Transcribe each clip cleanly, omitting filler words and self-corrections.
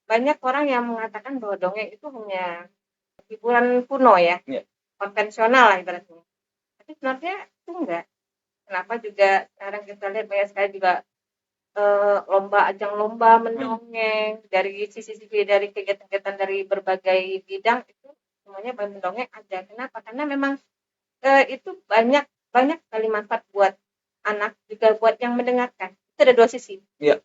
banyak orang yang mengatakan bahwa dongeng itu hanya hiburan kuno ya, Iya. konvensional lah ibaratnya. Tapi sebenarnya itu enggak. Kenapa juga sekarang kita lihat banyak sekali juga ajang lomba mendongeng dari sisi-sisi dari kegiatan-kegiatan dari berbagai bidang itu semuanya mendongeng ada. Kenapa? Karena memang itu banyak sekali manfaat buat anak juga buat yang mendengarkan. Itu ada dua sisi. Iya.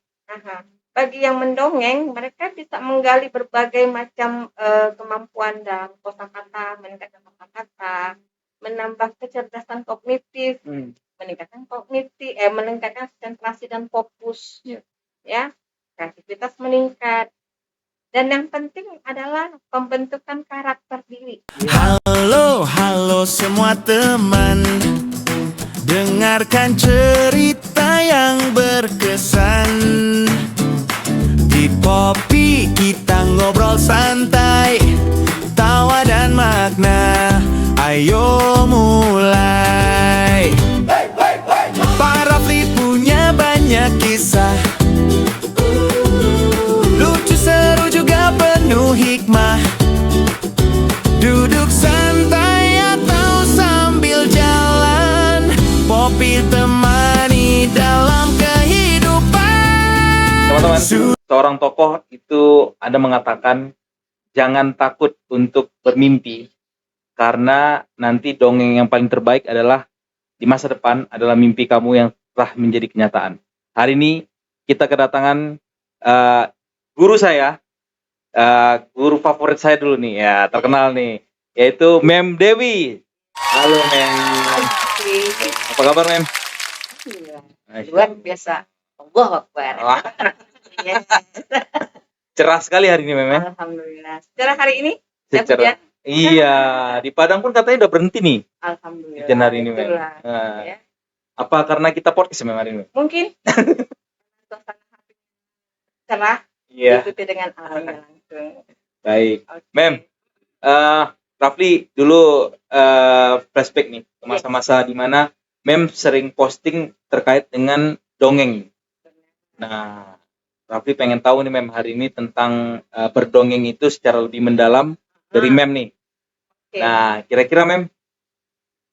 Bagi yang mendongeng, mereka bisa menggali berbagai macam kemampuan dalam kosakata, meningkatkan kosakata, menambah kecerdasan kognitif, meningkatkan konsentrasi dan fokus, ya, kreativitas meningkat, dan yang penting adalah pembentukan karakter diri. Halo semua teman, dengarkan cerita yang berkesan. Di Poppy kita ngobrol santai, tawa dan makna, ayo mulai. Pak Rafli punya banyak kisah, lucu, seru, juga penuh hikmah. Duduk santai atau sambil jalan, Poppy temani dalam kehidupan. Teman-teman, seorang tokoh itu ada mengatakan jangan takut untuk bermimpi, karena nanti dongeng yang paling terbaik adalah di masa depan adalah mimpi kamu yang telah menjadi kenyataan. Hari ini kita kedatangan guru saya, guru favorit saya dulu nih ya, terkenal nih, yaitu Mem Dewi. Halo Mem. Apa kabar Mem? Luar biasa. Allah Akbar. Cerah sekali hari ini Mem. Alhamdulillah. Cerah hari ini? Cerah. Iya, di Padang pun katanya udah berhenti nih. Alhamdulillah. Hujan hari ini Mem. Ya. Apa karena kita podcast Mem hari ini? Mungkin. Cerah. Iya. Diikuti dengan alamnya langsung. Baik. Okay. Mem, Rafli dulu flashback nih ke masa-masa di mana Mem sering posting terkait dengan dongeng. Nah, Rafli pengen tahu nih Mem hari ini tentang berdongeng itu secara lebih mendalam dari Mem nih. Okay. Nah, kira-kira Mem,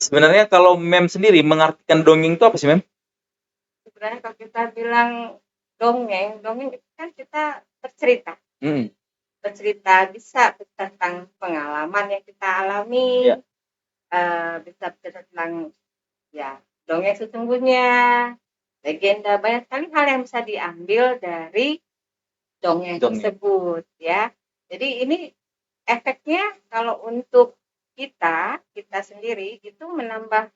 sebenarnya kalau Mem sendiri mengartikan dongeng itu apa sih Mem? Sebenarnya kalau kita bilang dongeng itu kan kita bercerita. Bercerita bisa tentang pengalaman yang kita alami, bisa tentang ya dongeng sesungguhnya, legenda, banyak sekali hal yang bisa diambil dari dongeng tersebut ya. Jadi ini efeknya kalau untuk kita sendiri itu menambah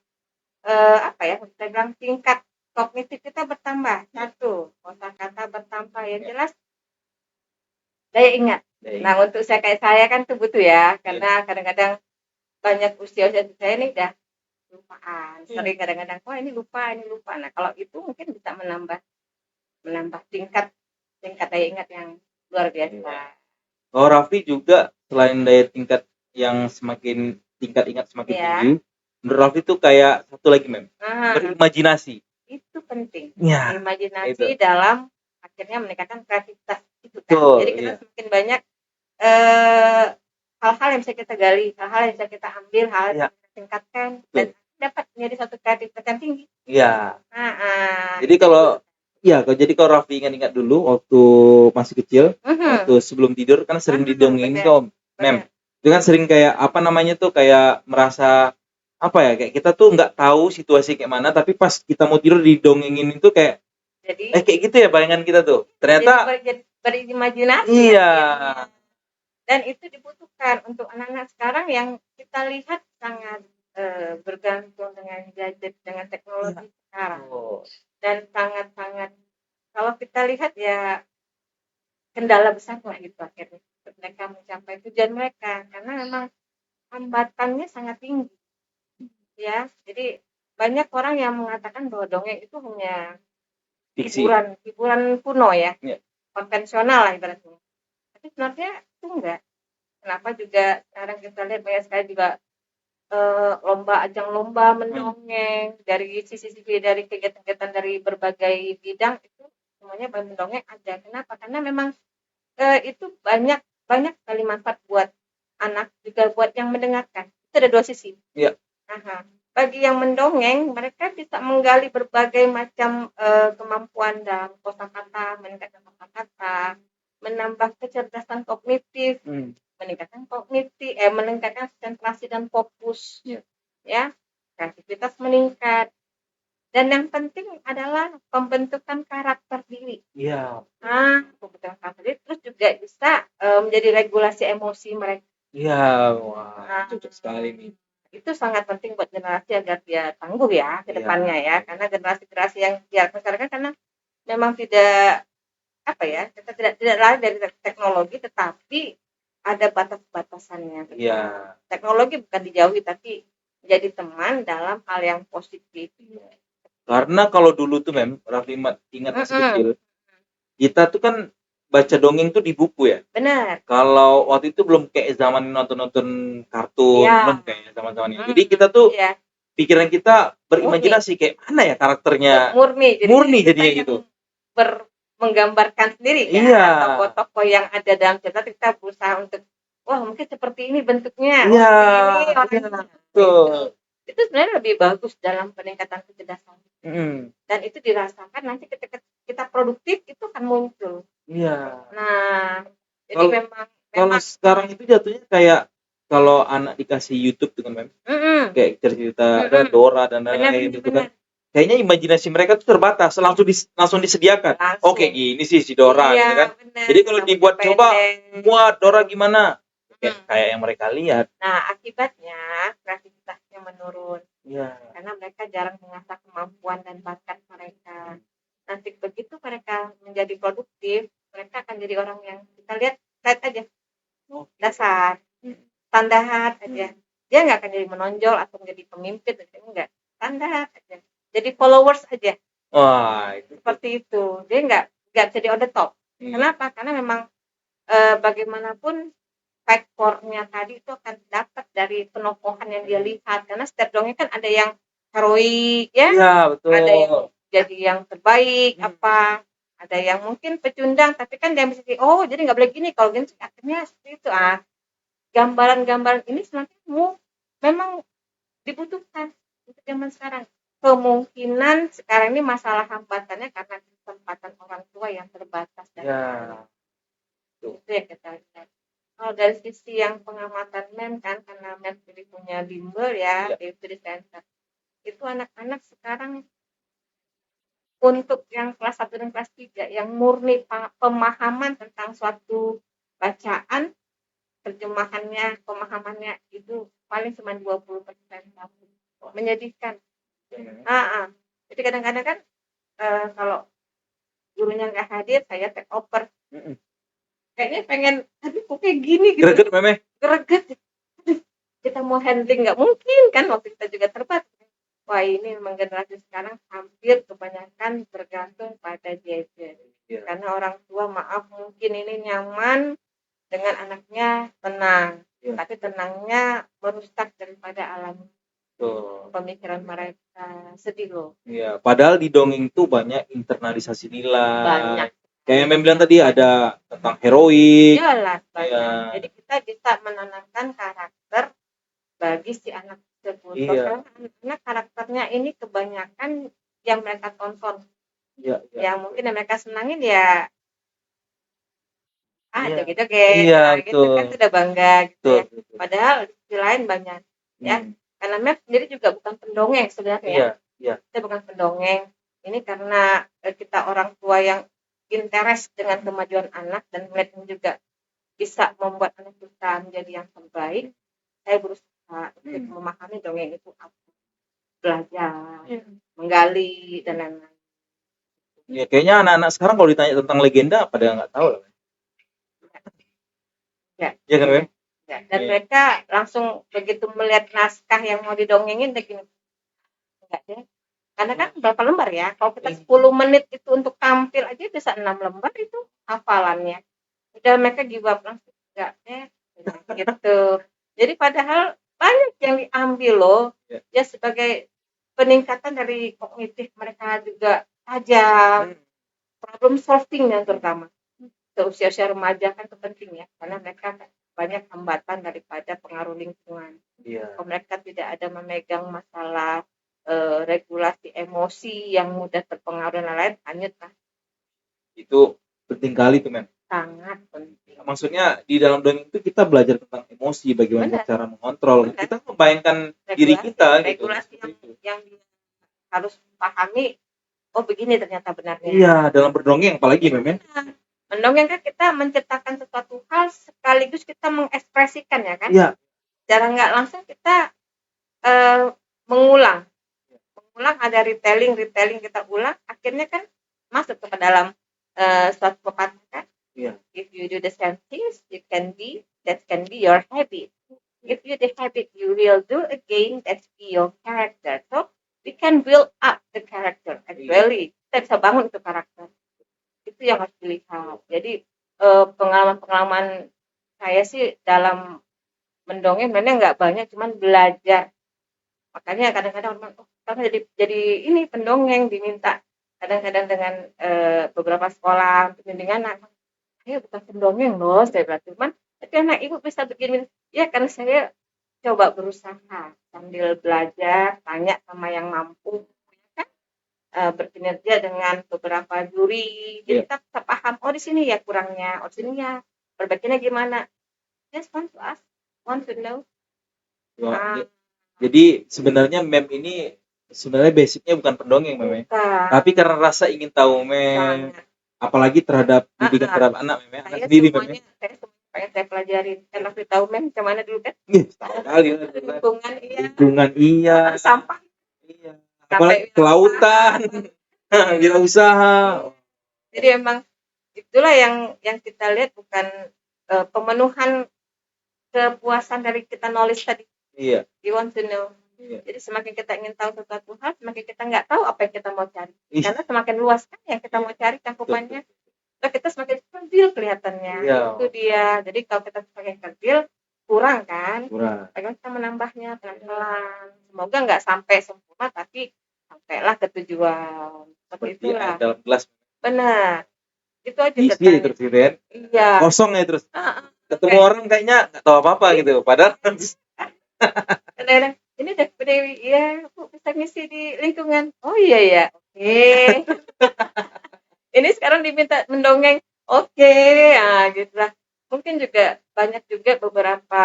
kita bilang tingkat kognitif kita bertambah. Satu, kosakata bertambah, yang jelas daya ingat. Nah, untuk kayak saya kan tuh butuh ya, karena kadang-kadang banyak usia saya ini udah lupaan. Sering kadang-kadang, ini lupa. Nah, kalau itu mungkin bisa menambah tingkat daya ingat yang luar biasa. Oh, Raffi juga selain daya tingkat yang semakin tingkat ingat semakin tinggi, menurut Raffi itu kayak satu lagi Mem, berimajinasi. Itu penting. Ya, imajinasi itu dalam akhirnya meningkatkan kreativitas itu kan. Jadi kita semakin banyak hal-hal yang bisa kita gali, hal-hal yang bisa kita ambil, hal yang bisa kita tingkatkan dan dapat menjadi satu kreativitas yang tinggi. Iya. Jadi kalau Raffi ingat dulu waktu masih kecil, waktu sebelum tidur kan sering didongengin Om. Mem, itu kan sering kayak kayak merasa kayak kita tuh nggak tahu situasi kayak mana, tapi pas kita mau tidur didongengin itu kayak kayak gitu ya bayangan kita tuh. Ternyata berimajinasi. Iya. Dan itu dibutuhkan untuk anak-anak sekarang yang kita lihat sangat bergantung dengan gadget, dengan teknologi sekarang. Dan sangat-sangat kalau kita lihat ya kendala besar gitu akhirnya untuk mereka mencapai tujuan mereka, karena memang hambatannya sangat tinggi. Ya, jadi banyak orang yang mengatakan bahwa dongeng itu hanya hiburan kuno ya, konvensional lah ibaratnya. Tapi sebenarnya itu enggak. Kenapa juga sekarang kita lihat banyak sekali juga ajang lomba mendongeng dari sisi-sisi dari kegiatan-kegiatan dari berbagai bidang itu semuanya mendongeng ada. Kenapa? Karena memang itu banyak sekali manfaat buat anak, juga buat yang mendengarkan. Itu ada dua sisi. Iya. Bagi yang mendongeng, mereka bisa menggali berbagai macam kemampuan dalam kosakata, meningkatkan kosakata, menambah kecerdasan kognitif, meningkatkan konsentrasi dan fokus, ya, kreativitas meningkat. Dan yang penting adalah pembentukan karakter diri. Iya. Pembentukan karakter diri, terus juga bisa menjadi regulasi emosi mereka. Iya, wah, cocok sekali nih. Itu sangat penting buat generasi agar dia tangguh ya ke depannya ya. Karena generasi yang sekarang karena memang tidak kita tidak lari dari teknologi, tetapi ada batas-batasannya. Iya. Teknologi bukan dijauhi, tapi jadi teman dalam hal yang positif. Karena kalau dulu tuh Raffi ingat masih kecil, kita tuh kan baca dongeng tuh di buku ya. Benar. Kalau waktu itu belum kayak zaman nonton kartun, belum kayak zaman ini. Jadi kita tuh pikiran kita berimajinasi kayak mana ya karakternya. Murni jadinya gitu. Menggambarkan sendiri ya, tokoh-tokoh yang ada dalam cerita, kita berusaha untuk mungkin seperti ini bentuknya. Itu sebenarnya lebih bagus dalam peningkatan kecerdasan. Dan itu dirasakan nanti ketika kita produktif itu akan muncul. Iya. Nah, jadi memang kalau sekarang itu jatuhnya kayak kalau anak dikasih YouTube dengan kayak cerita ada Dora dan lain-lain gitu kan. Kayaknya imajinasi mereka tuh terbatas, langsung disediakan. Oke, gini sih si Dora gitu kan. Jadi kalau dibuat coba muat Dora gimana? Kayak yang mereka lihat. Nah, akibatnya kreativitasnya menurun. Iya. Karena mereka jarang mengasah kemampuan dan bakat mereka. Nanti begitu mereka menjadi produktif, mereka akan jadi orang yang kita lihat aja. Dasar, standar aja. Dia nggak akan jadi menonjol atau menjadi pemimpin, enggak. Standar aja. Jadi followers aja. Wah, seperti itu. Dia nggak jadi on the top. Kenapa? Karena memang bagaimanapun faktornya tadi itu akan dapat dari penokohan yang dia lihat. Karena setiap dongeng kan ada yang heroik ya. Iya, betul. Ada yang jadi yang terbaik ada yang mungkin pecundang, tapi kan dia bisa jadi nggak boleh gini, kalau gini akhirnya seperti itu. Gambaran-gambaran ini semakin memang dibutuhkan untuk zaman sekarang. Kemungkinan sekarang ini masalah hambatannya karena kesempatan orang tua yang terbatas. Itu yang kita lihat. Kalau dari sisi yang pengamatan karena jadi punya bimbel ya, David Center, itu anak-anak sekarang untuk yang kelas 1 dan kelas 3 yang murni pemahaman tentang suatu bacaan, pemahamannya itu paling cuma 20%. Menyedihkan. Jadi kadang-kadang kan kalau gurunya nggak hadir, saya take over. Kayaknya pengen, kok kayak gini gitu. Greget. Kita mau handling nggak mungkin kan, waktu kita juga terbatas. Wah, ini memang generasi sekarang hampir kebanyakan bergantung pada gadget. Karena orang tua mungkin ini nyaman dengan anaknya tenang, tapi tenangnya merusak daripada alam pemikiran mereka. Sedih loh. Iya, padahal di dongeng tuh banyak internalisasi nilai. Banyak. Kayak yang bilang tadi ada tentang heroik. Jelas banyak. Jadi kita bisa menanamkan karakter bagi si anak tersebut. Karena karakternya ini kebanyakan yang mereka tonton. Yang mungkin yang mereka senangin ya joget-joget. Gitu kan sudah bangga gitu ya. Padahal di sisi lain banyak ya. Karena Mep sendiri juga bukan pendongeng sebenarnya. Kita bukan pendongeng. Ini karena kita orang tua yang interest dengan kemajuan anak dan melihat juga bisa membuat anak kita menjadi yang terbaik. Saya berusaha untuk memahami dongeng itu apa, belajar, menggali dan lain-lain. Ya, kayaknya anak-anak sekarang kalau ditanya tentang legenda pada nggak tahu lah. Ya kan, Bem? Dan mereka langsung begitu melihat naskah yang mau didongengin begini. Enggak deh. Karena kan berapa lembar ya? Kalau kita 10 menit itu untuk tampil aja bisa 6 lembar itu hafalannya. Udah mereka give up langsung. Enggak deh. Gitu. Jadi padahal banyak yang diambil loh. Ya sebagai peningkatan dari kognitif mereka juga tajam. Problem solving yang terutama. seusia-usia remaja kan itu penting ya, karena mereka banyak hambatan daripada pengaruh lingkungan. Kalau mereka tidak ada memegang masalah regulasi emosi yang mudah terpengaruh dan lain-lain, hanyut lah. Itu penting kali tuh, men. Sangat penting. Maksudnya di dalam dongeng itu kita belajar tentang emosi, bagaimana cara mengontrol. Kita membayangkan diri kita regulasi gitu. yang harus pahami, oh begini ternyata benarnya. Iya, dalam berdongeng apalagi, men. Mendongeng kan kita menceritakan sesuatu hal sekaligus kita mengekspresikan ya kan. Iya. Secara nggak langsung kita mengulang ada retelling kita ulang, akhirnya kan masuk ke dalam suatu pepatah kan. Yeah. If you do the same things, that can be your habit. If you the habit you will do again, that's be your character. So we can build up the character actually. Kita bisa bangun itu karakter. Itu yang harus dilihat. Jadi pengalaman saya sih dalam mendongeng memang nggak banyak, cuman belajar. Makanya kadang-kadang orang karena jadi ini pendongeng diminta kadang-kadang dengan beberapa sekolah bimbingan anak. Saya bukan pendongeng loh, saya bilang, cuman tapi anak ibu bisa begini ya, karena saya coba berusaha sambil belajar, tanya sama yang mampu kan, berkinerja dengan beberapa juri, jadi kita bisa paham, oh di sini ya kurangnya, oh di sini ya perbaikinya gimana. Just want to ask, want to know. Jadi sebenarnya mem ini sebenarnya basicnya bukan pendongeng, mem, tapi karena rasa ingin tahu, mem. Apalagi terhadap didikan terhadap anak, mem, anak sendiri, mem. Saya pelajarin, karena saya tahu mem kemana dulu kan? Tahu kali. Lingkungan iya. Sampah. Iya. Apalagi kelautan, wirausaha. Jadi emang itulah yang kita lihat, bukan pemenuhan kepuasan dari kita knowledge tadi. Iya. You want to know. Iya. Jadi semakin kita ingin tahu sesuatu hal, semakin kita nggak tahu apa yang kita mau cari. Karena semakin luas kan yang kita mau cari cakupannya. Terus kita semakin kerdil kelihatannya. Iya. Itu dia. Jadi kalau kita semakin kerdil, kurang kan? Kurang. Bagaimana kita menambahnya pelan-pelan. Semoga nggak sampai sempurna, tapi sampailah ke tujuan. Seperti itulah. Dalam kelas. Benar. Itu aja. Isi terus gitu kan? Iya. Kosong ya terus. Ketemu orang kayaknya nggak tahu apa-apa gitu. Padahal ini udah Dewi, ya Bu bisa ngisi di lingkungan. Oh iya ya, oke. Ini sekarang diminta mendongeng, oke. Nah gitulah. Mungkin juga banyak juga beberapa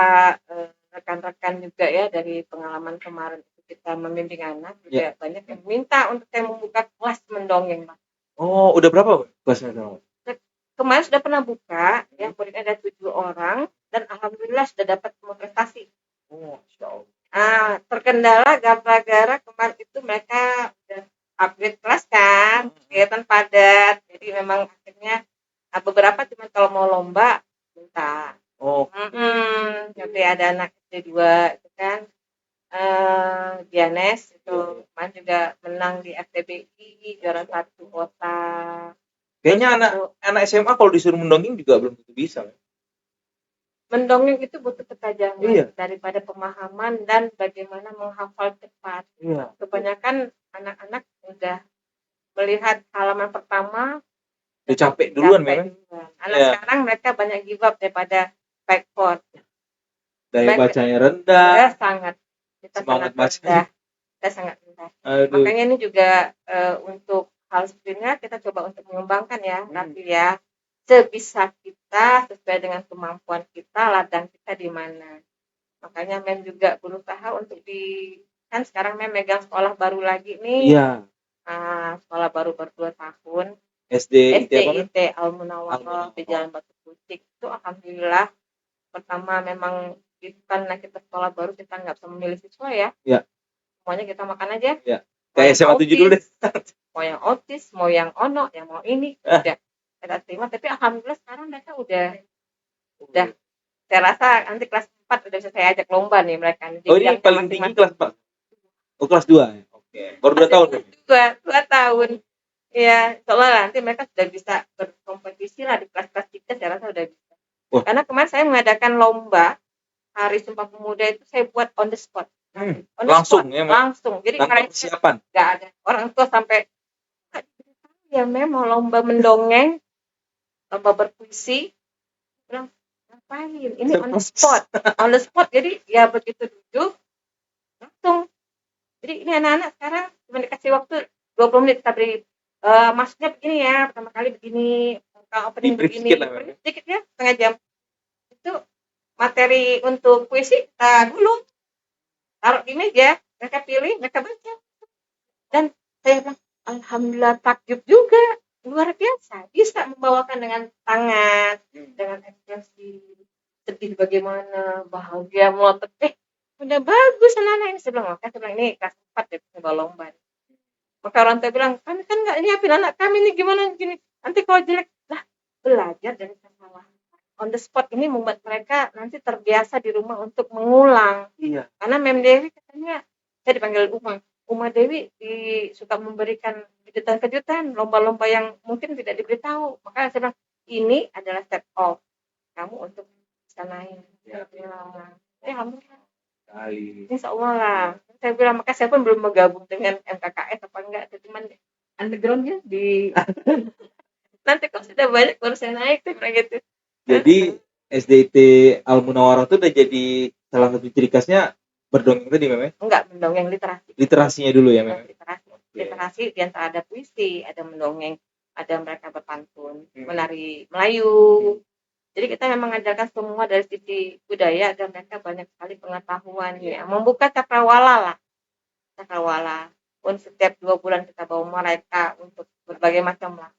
rekan-rekan juga ya dari pengalaman kemarin kita membimbing anak juga banyak yang minta untuk saya membuka kelas mendongeng. Oh, udah berapa kelasnya sekarang? Kemarin sudah pernah buka, ya muridnya ada 7 orang dan alhamdulillah sudah dapat prestasi. Oh, insyaallah. Terkendala gara-gara kemarin itu mereka udah upgrade kelas kan, kegiatan padat, jadi memang akhirnya beberapa cuma kalau mau lomba minta. Oh. Jadi ada anak SD2 itu kan, Gianes itu kemarin juga menang di FTBI juara 1 kota. Kayaknya anak SMA kalau disuruh mendongeng juga belum tentu bisa. Mendongeng itu butuh ketajaman daripada pemahaman dan bagaimana menghafal cepat. Iya. Kebanyakan anak-anak udah melihat halaman pertama udah capek duluan, memang. Anak sekarang mereka banyak give up daripada backward. Daya bacanya rendah. Ya, sangat. Semangat baca. Kita sangat rendah. Makanya ini juga untuk hal sebenarnya kita coba untuk mengembangkan ya, nanti ya. Sebisa kita sesuai dengan kemampuan kita, ladang kita di mana. Makanya Mem juga berusaha untuk kan sekarang Mem megang sekolah baru lagi nih. Iya. Sekolah baru 2 tahun. SDIT Al-Munawwarah di Jalan Batu Putih. Itu alhamdulillah pertama memang karena kita sekolah baru kita nggak bisa memilih siswa ya. Iya. Semuanya kita makan aja. Iya. Kayak SMA 7 dulu deh. Mau yang autis, mau yang ono, yang mau ini, udah kita terima. Tapi alhamdulillah sekarang mereka udah saya rasa nanti kelas 4 udah bisa saya ajak lomba nih mereka. Jadi ini paling tinggi kelas 4? Oh kelas 2 ya? Oke. Baru 2 tahun? 2 tahun. Ya, soalnya nanti mereka sudah bisa berkompetisi lah di kelas-kelas kita, saya rasa udah bisa. Karena kemarin saya mengadakan lomba Hari Sumpah Pemuda itu saya buat on the spot. Langsung ya? Langsung. Jadi mereka persiapan? Gak ada. Orang tua sampai ya memang lomba mendongeng. lomba berpuisi. Bilang, ngapain? Ini on the spot. On the spot. Jadi ya begitu duduk, langsung. Jadi ini anak-anak sekarang cuma dikasih waktu 20 menit. Kita beri, maksudnya begini ya, pertama kali begini, opening begini. Sedikit ya, setengah jam. Itu materi untuk puisi kita gulung. Taruh di meja, mereka pilih, mereka baca. Dan saya bilang, alhamdulillah takjub juga. Luar biasa, bisa membawakan dengan tangan, dengan ekspresi sedih bagaimana, bahagia melotot. Udah bagus anak-anak ini. Saya bilang ini kelas 4 ya, coba lomba. Maka orang tua bilang, kami kan nggak nyiapin anak kami nih gimana gini. Nanti kalau jelek, lah belajar dari kesalahan. On the spot ini membuat mereka nanti terbiasa di rumah untuk mengulang. Iya. Karena Mem Dewi katanya, saya dipanggil Uma Dewi suka memberikan kejutan-kejutan, lomba-lomba yang mungkin tidak diberitahu. Maka saya bilang, ini adalah step off kamu untuk bisa naik. Alhamdulillah. Insya Allah lah. Saya bilang, maka saya pun belum bergabung dengan MKKS apa enggak, cuman undergroundnya di nanti kalau sudah banyak baru saya naik tuh gitu. Jadi SDIT Al Munawarah itu udah jadi salah satu ciri khasnya berdongeng tadi Mem? Enggak, mendongeng literasi. Literasinya dulu ya Mem? Literasi di antara ada puisi, ada mendongeng, ada mereka berpantun, menari Melayu. Jadi kita memang mengajarkan semua dari sisi budaya dan mereka banyak sekali pengetahuan ya. Membuka cakrawala lah. Cakrawala. Pun setiap 2 bulan kita bawa mereka untuk berbagai macam lah.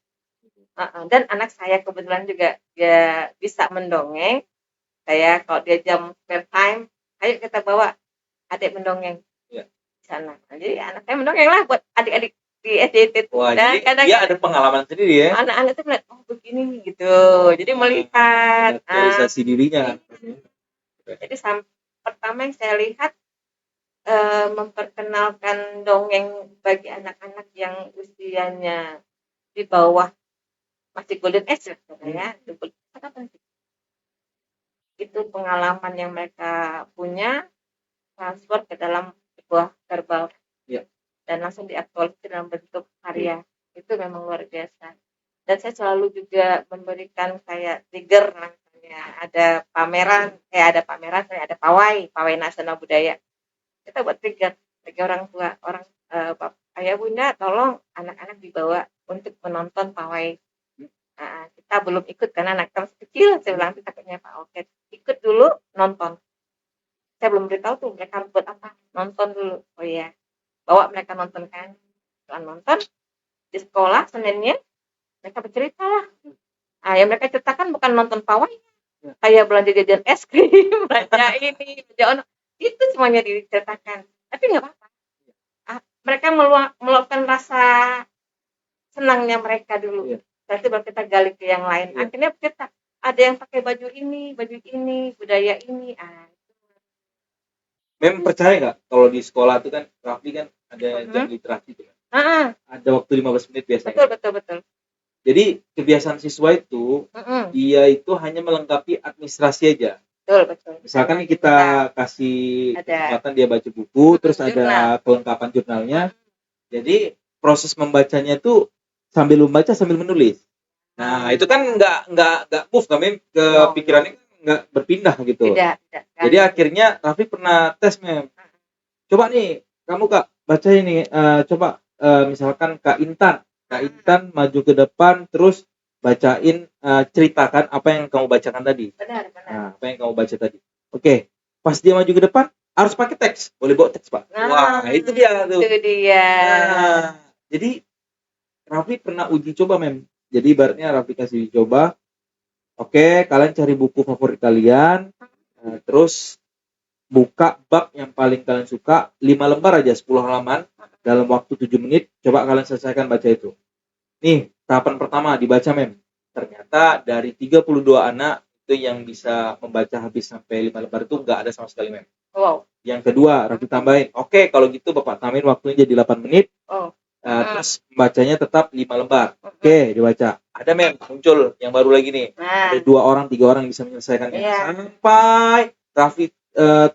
Dan anak saya kebetulan juga dia bisa mendongeng. Saya kalau dia jam spare time, ayo kita bawa adik mendongeng di sana. Jadi anak saya mendongeng lah buat adik-adik di SDIT. Wah, jadi kadang dia ada pengalaman sendiri ya. Anak-anak itu melihat, oh begini gitu. Jadi melihat aktualisasi dirinya. Jadi pertama yang saya lihat memperkenalkan dongeng bagi anak-anak yang usianya di bawah masih golden age ya. Itu pengalaman yang mereka punya transfer ke dalam sebuah verbal dan langsung diaktualisasi dalam bentuk karya. Itu memang luar biasa. Dan saya selalu juga memberikan kayak trigger namanya. Ada pameran, ada pawai nasional budaya. Kita buat trigger bagi orang tua, ayah bunda, tolong anak-anak dibawa untuk menonton pawai. Kita belum ikut karena anak masih kecil, saya bilang takutnya Pak Oke, ikut dulu nonton. Saya belum beritahu tuh mereka buat apa, nonton dulu. Oh iya, bawa mereka nonton kan, setelah nonton di sekolah Seninnya mereka bercerita lah. Yang mereka ceritakan bukan nonton pawai, kayak belanja jajan es krim, belanja ini, belanja ono, itu semuanya diceritakan. Tapi nggak apa-apa. Mereka meluapkan rasa senangnya mereka dulu. Berarti baru kita gali ke yang lain. Akhirnya kita ada yang pakai baju ini, budaya ini. Mem percaya nggak kalau di sekolah itu kan Rafli kan ada jam literasi itu kan? Ada waktu 15 menit biasanya. Betul. Jadi kebiasaan siswa itu dia itu hanya melengkapi administrasi aja. Betul. Misalkan kita kasih kesempatan dia baca buku, terus ada kelengkapan jurnalnya. Jadi proses membacanya itu sambil membaca sambil menulis. Nah itu kan nggak move kami ke pikirannya nggak berpindah gitu. Tidak. Jadi akhirnya Rafli pernah tes Mem. Coba nih kamu Kak baca ini. Coba misalkan Kak Intan maju ke depan terus bacain, ceritakan apa yang kamu bacakan tadi. Benar. Nah, apa yang kamu baca tadi. Oke, pas dia maju ke depan harus pakai teks. Boleh bawa teks Pak. Wah itu dia tuh. Itu dia. Jadi Rafli pernah uji coba Mem. Jadi ibaratnya Rafli kasih coba. Oke, kalian cari buku favorit kalian. Terus buka bab yang paling kalian suka, 5 lembar aja, 10 halaman dalam waktu 7 menit. Coba kalian selesaikan baca itu. Nih, tahapan pertama dibaca Mem. Ternyata dari 32 anak itu yang bisa membaca habis sampai 5 lembar itu enggak ada sama sekali Mem. Wow. Yang kedua, Rafli tambahin. Oke, kalau gitu Bapak tambahin waktunya jadi 8 menit. Terus bacanya tetap 5 lembar. Oke, dibaca. Ada Mem, muncul yang baru lagi nih. Ada 2 orang, 3 orang yang bisa menyelesaikannya. Sampai Rafli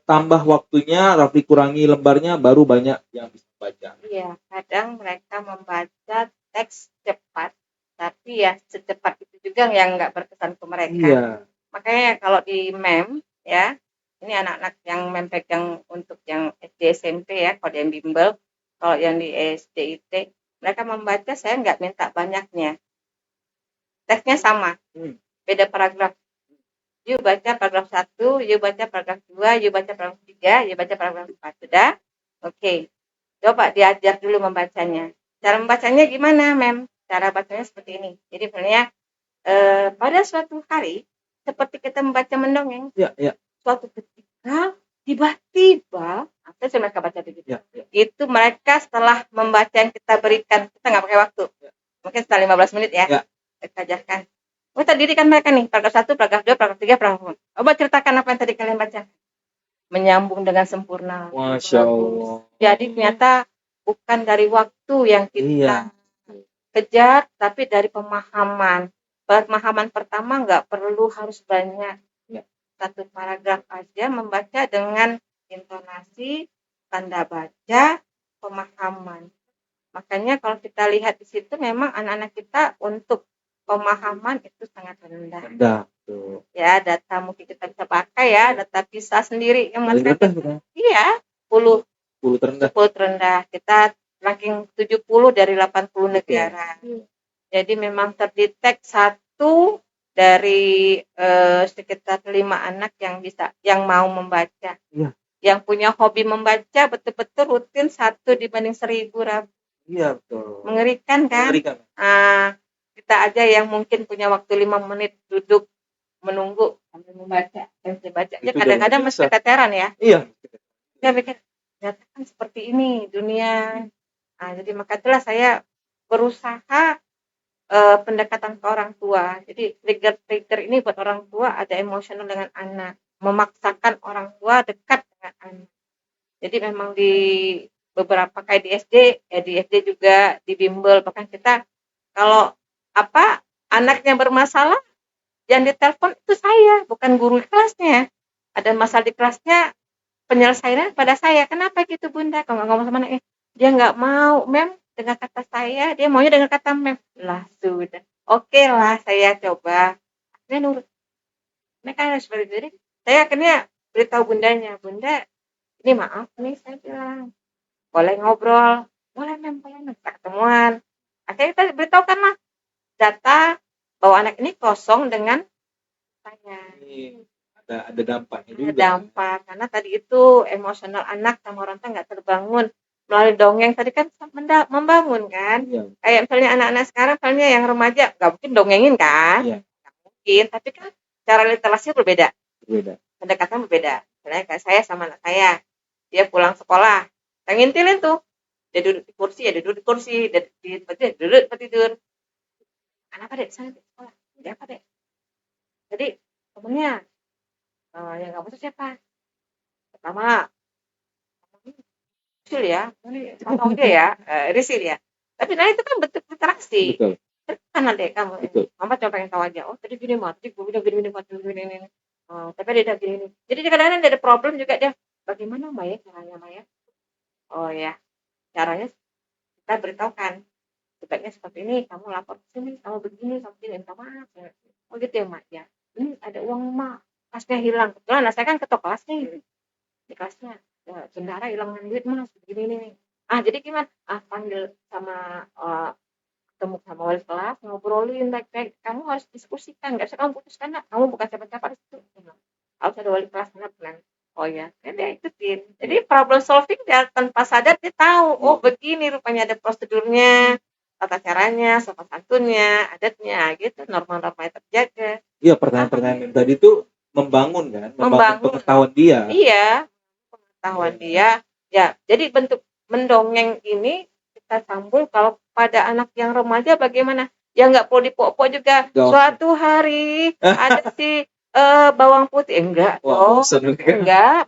tambah waktunya, Rafli kurangi lembarnya, baru banyak yang bisa baca. Iya, kadang mereka membaca teks cepat tapi ya secepat itu juga yang nggak berkesan ke mereka. Iya. Makanya kalau di mem ya, ini anak-anak yang mem pegang untuk yang SD SMP ya, kalau yang bimbel, kalau yang di SD IT mereka membaca saya nggak minta banyaknya, teksnya sama, beda paragraf. You baca paragraf 1, you baca paragraf 2, you baca paragraf 3, you baca paragraf 4. Sudah? Oke. Coba diajar dulu membacanya. Cara membacanya gimana, Mem? Cara bacanya seperti ini. Jadi sebenarnya pada suatu hari, seperti kita membaca mendongeng, suatu ketika, tiba-tiba, apa sih mereka baca begitu? Itu mereka setelah membaca yang kita berikan, kita nggak pakai waktu. Mungkin setelah 15 menit ya. Kita ajarkan. Kita dirikan mereka nih, paragraf 1, paragraf 2, paragraf 3, paragraf 4. Coba ceritakan apa yang tadi kalian baca. Menyambung dengan sempurna. Masya Allah. Jadi ternyata bukan dari waktu yang kita kejar, tapi dari pemahaman. Pemahaman pertama nggak perlu harus banyak. Satu paragraf aja membaca dengan intonasi, tanda baca, pemahaman. Makanya kalau kita lihat di situ memang anak-anak kita untuk pemahaman itu sangat rendah. Ya, data mungkin kita bisa pakai ya, data PISA sendiri yang Mas iya, 10 terendah. Kita ranking 70 dari 80 negara. Jadi memang terdetek satu dari sekitar 5 anak yang mau membaca. Yang punya hobi membaca betul-betul rutin 1 dibanding 1000. Iya, betul. Mengerikan kan? Kita aja yang mungkin punya waktu 5 menit duduk menunggu sambil membaca dan baca. Ya kadang-kadang masih keteteran ya. Iya. Saya pikir ternyata kan seperti ini dunia. Jadi maka itulah saya berusaha pendekatan ke orang tua. Jadi trigger ini buat orang tua ada emosional dengan anak, memaksakan orang tua dekat dengan anak. Jadi memang di beberapa kayak di SD juga di bimbel, bahkan kita kalau anaknya bermasalah yang ditelepon itu saya, bukan guru kelasnya. Ada masalah di kelasnya, penyelesaiannya pada saya. Kenapa gitu Bunda? Kalau nggak ngomong sama anaknya, dia nggak mau, Mem, dengan kata saya, dia maunya dengan kata Mem. Lah sudah, oke lah saya coba. Akhirnya nurut. Mereka harus seperti itu. Jadi saya akhirnya beritahu bundanya, Bunda, ini maaf nih saya bilang, boleh ngobrol, boleh Mem, ketemuan. Akhirnya kita beritahukan lah data bahwa anak ini kosong dengan saya. Ada dampaknya juga. Ada dampak karena tadi itu emosional anak sama orang tua nggak terbangun melalui dongeng tadi kan membangun kan. Kayak misalnya anak-anak sekarang misalnya yang remaja nggak mungkin dongengin kan. Nggak mungkin, tapi kan cara literasi berbeda. Pendekatan berbeda. Misalnya kayak saya sama anak saya, dia pulang sekolah, saya ngintilin tuh, dia duduk di kursi, dia duduk di kursi, dia duduk tidur. Kenapa dek? Sana di sekolah. Dia apa dek? Jadi temennya yang nggak masuk siapa? Pertama Risil ya, tahu dia ya, Risil ya. Tapi nah itu kan bentuk interaksi. Kan adek kamu, mama cuma pengen tahu aja. Oh tadi gini mah, tadi gue bilang gini. Tapi dia udah gini. Jadi kadang-kadang ada problem juga dia. Bagaimana Maya caranya Maya? Oh ya, caranya kita beritahukan. Sebaiknya seperti ini, kamu lapor ke sini, kamu begini, minta maaf. Oh gitu ya Mak ya. Ini ada uang Mak, kelasnya hilang. Kebetulan saya kan ketua kelas nih. Di kelasnya, bendara hilang duit Mas, begini nih. Jadi gimana? Panggil sama ketemu sama wali kelas, ngobrolin baik-baik. Kamu harus diskusikan, nggak bisa kamu putuskan, nak. Kamu bukan siapa-siapa di situ. Harus ada wali kelas benar. Oh ya, dia ikutin. Jadi problem solving dia tanpa sadar dia tahu, oh begini rupanya ada prosedurnya, tata caranya, sopan santunnya, adatnya, gitu, norma-norma yang terjaga. Iya, pertanyaan-pertanyaan yang tadi itu membangun kan, membangun pengetahuan dia. Iya, pengetahuan dia. Ya, jadi bentuk mendongeng ini kita sambung kalau pada anak yang remaja bagaimana? Ya nggak perlu dipok-pok juga. Suatu hari ada si bawang putih, enggak. Enggak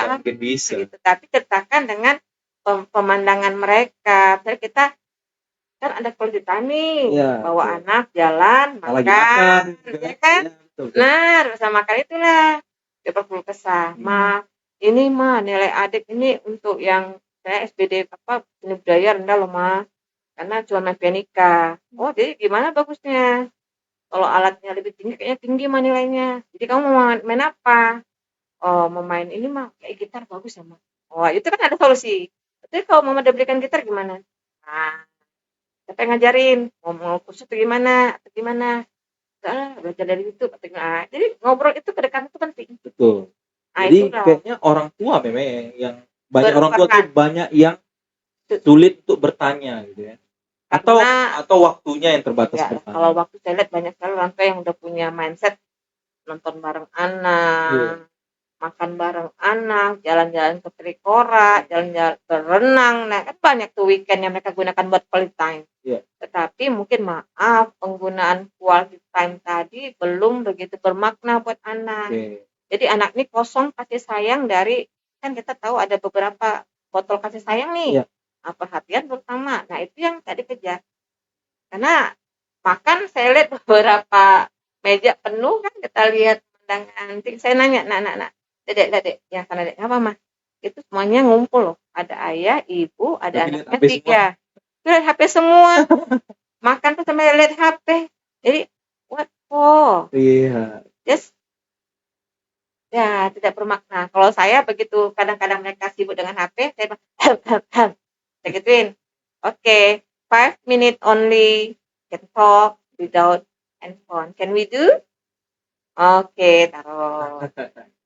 mungkin bisa. Gitu. Tapi ceritakan dengan pemandangan mereka. Jadi kita kan ada kelanjutan nih, bawa anak jalan makan, ya kan? Nah, bersama makan itulah dia perlu kesah. Ini nilai adik ini untuk yang saya SBD seni budaya rendah loh karena cuma main pianika. Oh, jadi gimana bagusnya? Kalau alatnya lebih tinggi, kayaknya tinggi mah nilainya. Jadi kamu mau main apa? Oh, mau main ini mah kayak gitar bagus ya, Mah. Oh, itu kan ada solusi. Tapi kalau mama udah belikan gitar gimana? Nah, siapa yang ngajarin? Mau kursus atau gimana? Atau gimana? Belajar dari YouTube atau gimana? Jadi ngobrol itu kedekatan itu penting. Betul. Nah, Jadi itulah kayaknya orang tua memang yang banyak orang tua tuh berperan. banyak yang sulit untuk bertanya gitu ya. Karena Atau waktunya yang terbatas ya, bertanya. kalau waktu saya lihat banyak sekali orang tua yang udah punya mindset nonton bareng anak, makan bareng anak, jalan-jalan ke Trikora, jalan-jalan berenang. Nah, kan banyak tuh weekend yang mereka gunakan buat quality time. Tetapi mungkin maaf, penggunaan quality time tadi belum begitu bermakna buat anak. Jadi anak ini kosong kasih sayang dari, kan kita tahu ada beberapa botol kasih sayang nih. Perhatian pertama. Nah, itu yang tadi kejar. Karena makan saya lihat beberapa meja penuh kan, kita lihat pemandangan. Saya nanya, nak, dedek, yang sana dedek, apa mah? Itu semuanya ngumpul loh. Ada ayah, ibu, ada anaknya 3. Itu lihat HP semua. Makan tuh sampai lihat HP. Jadi, what for? Yes. Ya, tidak bermakna. Kalau saya begitu, kadang-kadang mereka sibuk dengan HP, saya saya gituin. Oke, 5 minutes only can talk without handphone. Can we do? Oke, taruh.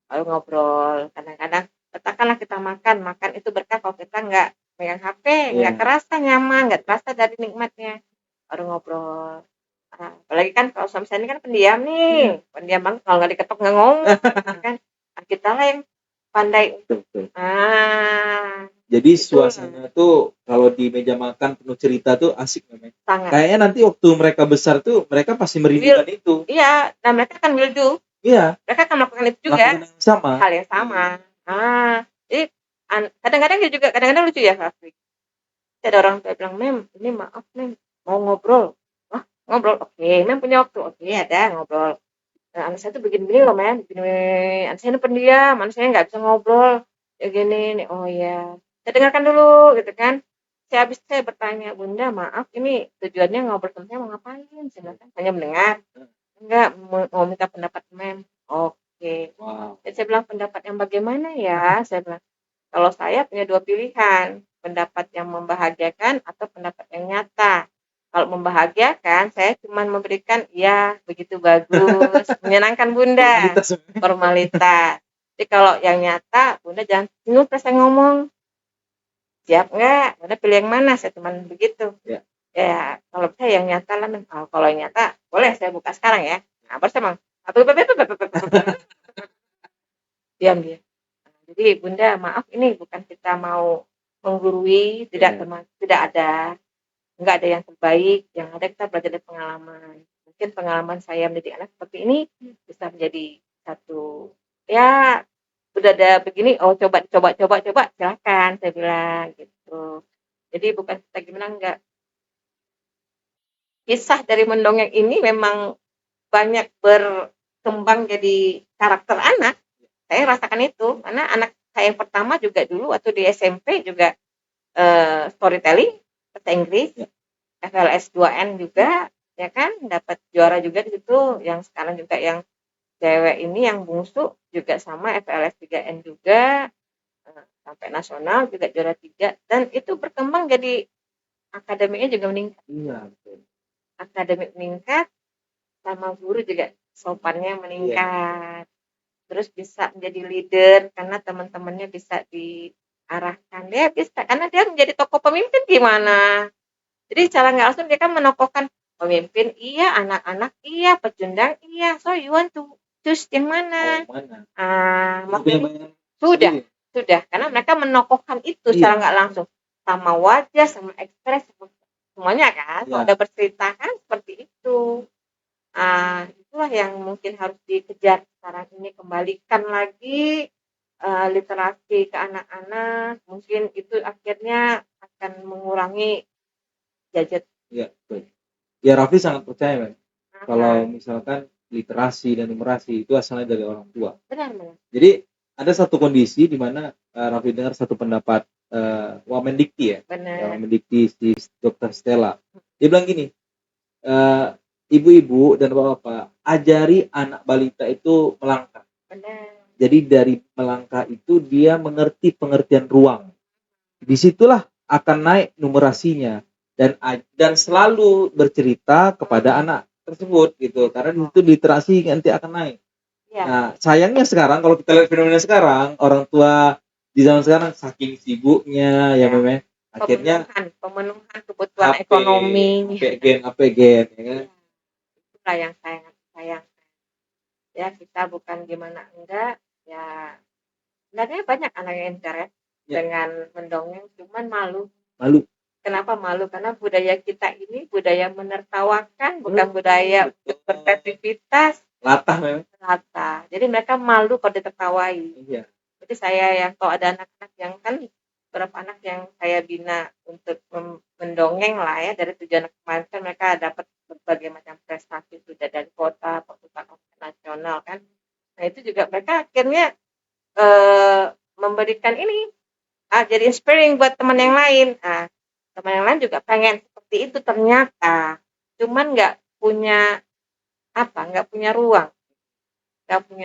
Lalu ngobrol. Kadang-kadang katakanlah kita makan itu berkah kalau kita nggak pegang HP, nggak terasa nyaman, nggak terasa dari nikmatnya. Baru ngobrol. Nah, apalagi kan kalau suami saya ini kan pendiam nih, pendiam banget, kalau nggak diketok nggak ngomong, kan? Nah, kita lah yang pandai. Jadi suasana tuh kalau di meja makan penuh cerita tuh asik namanya. Sangat. Kayaknya nanti waktu mereka besar tuh mereka pasti merindukan itu. Iya, dan mereka kan will do. Iya. Mereka akan melakukan itu juga. Hal yang sama. Jadi kadang-kadang dia juga kadang-kadang lucu ya, Raffi. Ada orang tua bilang, "Mem, ini maaf Mem, mau ngobrol." Wah, ngobrol. Oke, Mem punya waktu. Oke, ada ngobrol. Nah, anak saya tuh begini-begini loh, Mem. Begini. Anak saya ini pendiam, anak saya nggak bisa ngobrol. Ya gini nih. Oh ya. Saya dengarkan dulu gitu kan. Saya bertanya, Bunda, maaf ini tujuannya ngobrol sama saya mau ngapain? Saya bilang, hanya mendengar. Enggak, mau minta pendapat Mem. Oke. Dan saya bilang, pendapat yang bagaimana ya? Saya bilang, kalau saya punya 2 pilihan, pendapat yang membahagiakan atau pendapat yang nyata. Kalau membahagiakan, saya cuma memberikan, ya begitu bagus, menyenangkan Bunda, formalitas. Jadi kalau yang nyata, Bunda jangan bingung pas saya ngomong. Siap nggak? Bunda pilih yang mana? Saya cuma begitu. Ya, kalau saya yang nyata lah, kalau yang nyata, boleh saya buka sekarang ya. Nah, baru saya diam dia. Jadi Bunda maaf, ini bukan kita mau menggurui, tidak ada, nggak ada yang terbaik, yang ada kita belajar dari pengalaman. Mungkin pengalaman saya mendidik anak seperti ini bisa menjadi satu, ya udah ada begini, oh coba silakan, saya bilang gitu. Jadi bukan kita gimana, enggak. Kisah dari mendongeng ini memang banyak berkembang jadi karakter anak. Saya rasakan itu, karena anak saya yang pertama juga dulu waktu di SMP juga storytelling bahasa Inggris, FLS 2N juga, ya kan, dapat juara juga di situ. Yang sekarang juga yang cewek ini yang bungsu juga sama FLS 3N juga, sampai nasional juga juara 3, dan itu berkembang jadi akademiknya juga meningkat. Akademik meningkat, sama guru juga sopannya meningkat. Terus bisa menjadi leader karena teman-temannya bisa diarahkan. Dia bisa karena dia menjadi tokoh pemimpin gimana. Jadi secara nggak langsung dia kan menokohkan pemimpin, iya, anak-anak, iya, pecundang, iya. So you want to choose yang mana? Makanya sudah, karena mereka menokohkan itu secara nggak langsung, sama wajah, sama ekspresi, semuanya kan. Kalau udah bercerita kan seperti itu. Itulah yang mungkin harus dikejar sekarang ini, kembalikan lagi literasi ke anak-anak. Mungkin itu akhirnya akan mengurangi gadget. Ya, betul. Ya, Raffi sangat percaya, kan? Kalau misalkan literasi dan numerasi itu asalnya dari orang tua. Benar. Jadi ada satu kondisi di mana Raffi dengar satu pendapat Wamendikti ya. Benar. Wamendikti si Dr. Stella. Dia bilang gini, ibu-ibu dan bapak-bapak, ajari anak balita itu melangkah. Benar. Jadi dari melangkah itu dia mengerti pengertian ruang. Disitulah akan naik numerasinya dan selalu bercerita kepada anak tersebut gitu, karena itu literasi nanti akan naik. Ya. Nah, sayangnya sekarang kalau kita lihat fenomena sekarang, orang tua di zaman sekarang saking sibuknya ya memang akhirnya pemenuhan kebutuhan ekonomi. APG, ya kan? Itulah yang sayang. Ya, kita bukan gimana enggak, ya sebenarnya banyak anak yang interest dengan mendongeng, cuman malu. Kenapa malu? Karena budaya kita ini budaya menertawakan, bukan budaya berkreativitas. Latah. Jadi mereka malu kalau ditertawai. Iya. Jadi saya yang kalau ada anak-anak yang kan beberapa anak yang saya bina untuk mendongeng lah ya, dari 7 anak kemarin kan mereka dapat berbagai macam prestasi sudah dari kota, perpustakaan nasional kan. Nah itu juga mereka akhirnya memberikan ini jadi inspiring buat teman yang lain. Teman yang lain juga pengen seperti itu ternyata, cuman nggak punya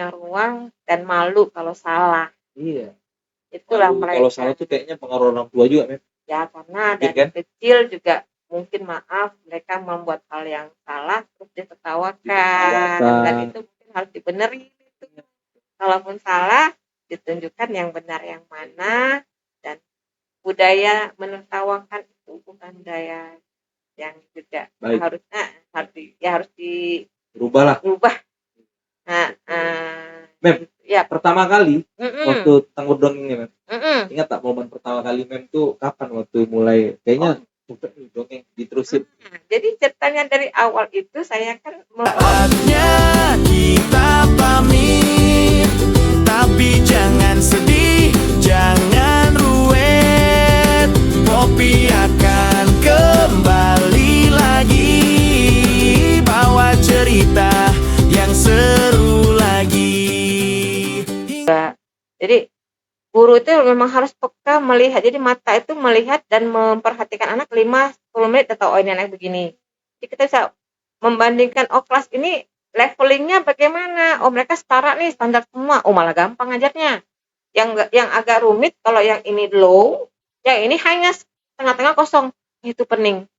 ruang dan malu kalau salah. Iya. Itulah mereka. Kalau salah tuh kayaknya pengaruh orang tua juga, Mem. Ya karena dari kecil juga mungkin mereka membuat hal yang salah terus ditertawakan dan itu mungkin harus dibenerin itu. Kalaupun salah ditunjukkan yang benar yang mana, dan budaya menertawakan itu bukan budaya yang juga harus dirubah. Mem, ya pertama kali waktu tentang berdongeng ini, Mem. Ingat tak momen pertama kali Mem tuh kapan waktu mulai kayaknya dongeng diterusin? Jadi ceritanya dari awal itu saya kan saatnya kita pamit, tapi jangan sedih, jangan ruwet, Poppy akan kembali lagi, bawa cerita yang seru lagi. Jadi guru itu memang harus peka melihat, jadi mata itu melihat dan memperhatikan anak 5-10 menit atau ini anak begini. Jadi kita bisa membandingkan, kelas ini levelingnya bagaimana, mereka setara nih, standar semua, malah gampang ngajarnya. Yang agak rumit kalau yang ini low, yang ini hanya tengah-tengah kosong, itu pening.